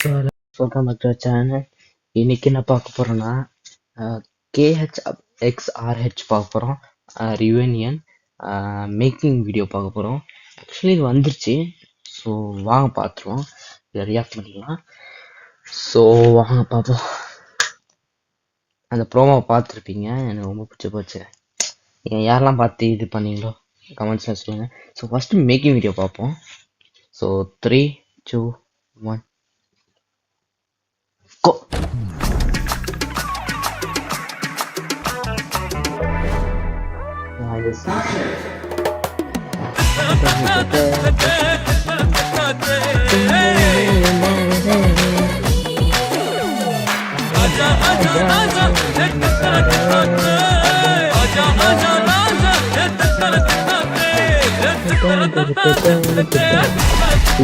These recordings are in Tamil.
Welcome back to channel. இன்னைக்கு என்ன பார்க்க போறோம்னா KHXRH பார்க்க போறோம். ரியூனியன் மேக்கிங் வீடியோ பார்க்க போறோம். ஆக்சுவலி இது வந்துருச்சு. ஸோ வாங்க பார்த்துருவோம், இதை ரியாக்ட் பண்ணிக்கலாம். ஸோ வாங்க பார்ப்போம். அந்த ப்ரோமோ பார்த்துருப்பீங்க, எனக்கு ரொம்ப பிடிச்சி போச்சு. நீங்கள் யாரெல்லாம் பார்த்து இது பண்ணீங்களோ கமெண்ட்ஸில் சொல்லுங்கள். ஸோ ஃபஸ்ட்டு மேக்கிங் வீடியோ பார்ப்போம். So 3, 2, 1 go.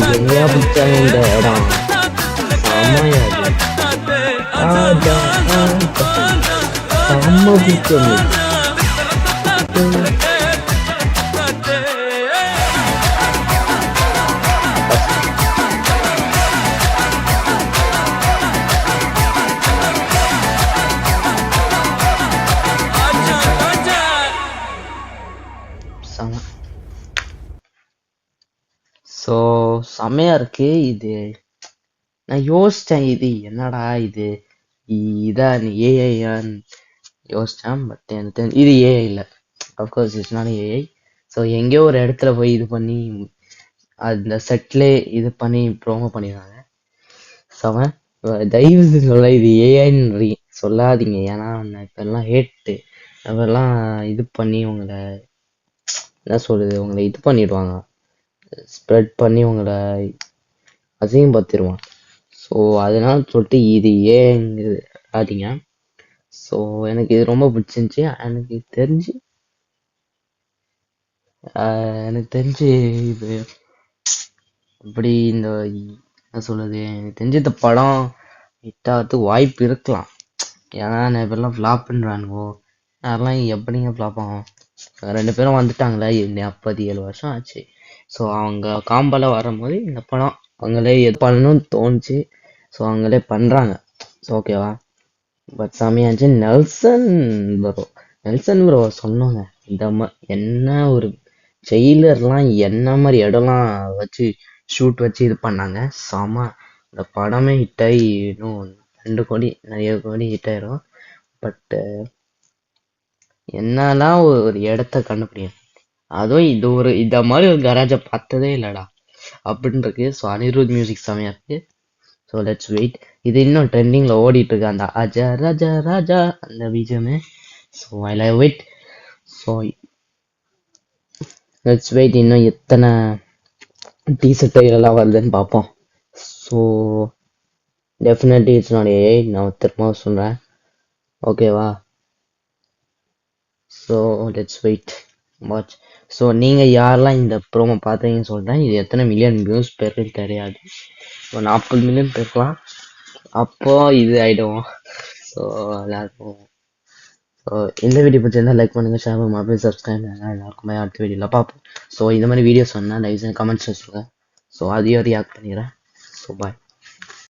என்னையா பிடிச்சா இந்த இடம் செம்மையா செம்ம பிடிச்சது. ஸோ செம்மையா இருக்கு. இது நான் யோசிச்சேன், இது என்னடா இது இதான் ஏஐன்னு யோசிச்சேன். பட் எனக்கு இது ஏஐ இல்லை, of course it's not AI. So எங்கேயோ ஒரு இடத்துல போய் இது பண்ணி அந்த செட்லே இது பண்ணி ப்ரோமோ பண்ணிடுறாங்க. செம. தயவு சொல்ல இது ஏஐன்னு சொல்லாதீங்க, ஏன்னா இப்பெல்லாம் ஹேட்டு அதெல்லாம் இது பண்ணி உங்களை என்ன சொல்றது, உங்களை இது பண்ணிடுவாங்க, ஸ்ப்ரெட் பண்ணி உங்களை அசிங்கப்படுத்திடுவான். ஸோ அதனால சொல்லிட்டு இது ஏங்கிறதுங்க. ஸோ எனக்கு இது ரொம்ப பிடிச்சிருந்துச்சி. எனக்கு தெரிஞ்சு இது இப்படி இந்த என்ன சொல்றது, எனக்கு தெரிஞ்ச இந்த படம் ஹிட்டாகிறதுக்கு வாய்ப்பு இருக்கலாம். ஏன்னா நான் இப்பெல்லாம் ஃப்ளாப் பண்ணுறானுங்கோ, யாரெல்லாம் எப்படிங்க ஃப்ளாப் ஆகும். 2 பேரும் வந்துட்டாங்களே, 47 வருஷம் ஆச்சு. ஸோ அவங்க காம்பால வரும்போது இந்த படம் அவங்களே எது பண்ணணும்னு தோணுச்சு. ஸோ அவங்களே பண்ணுறாங்க. ஸோ ஓகேவா. பட் சாமியாச்சு. நெல்சன் ப்ரோ சொன்னாங்க, இந்த என்ன ஒரு ஜெயிலர்லாம் என்ன மாதிரி இடம்லாம் வச்சு ஷூட் வச்சு இது பண்ணாங்க. செம. இந்த படமே ஹிட் ஆகி இன்னும் 2 கோடி நிறைய கோடி ஹிட் ஆயிரும். பட் என்னன்னா ஒரு இடத்த கண்டுபிடிக்கும், அதுவும் இது ஒரு இந்த மாதிரி ஒரு கராஜை பார்த்ததே இல்லைடா அப்படின்றது. ஸோ அனிருத் மியூசிக் செமையா இருக்கு. So let's wait. இது இன்னும் ட்ரெண்டிங்கில் ஓடிட்டு இருக்கு, அந்த அஜா ராஜா ராஜா அந்த பீஜமே. So I love it. So let's wait, இன்னும் எத்தனை டீசர்ட் எல்லாம் வருதுன்னு பார்ப்போம். So definitely it's not AI, நான் திரும்ப சொல்கிறேன், ஓகேவா. So let's wait watch. So நீங்கள் யாரெல்லாம் இந்த ப்ரோமோ பார்த்தீங்கன்னு சொல்கிறேன். இது எத்தனை மில்லியன் வியூஸ் பேருக்கு கிடையாது, ஒரு 40 மில்லியன் பேருக்கலாம். அப்போ இது ஆகிடும். ஸோ எல்லாருக்கும் ஸோ இந்த வீடியோ பிடிச்சிருந்தா லைக் பண்ணுங்கள், ஷேர் பண்ணுங்கள், அப்படியே சப்ஸ்கிரைப் பண்ணுங்கள். எல்லாருக்குமே அடுத்த வீடியோவில் பார்ப்போம். ஸோ இந்த மாதிரி வீடியோஸ் சொன்னால் லைக் கமெண்ட்ஸ் சொல்லுங்கள். ஸோ அதையும் ரியாக்ட் பண்ணிடுறேன். So bye.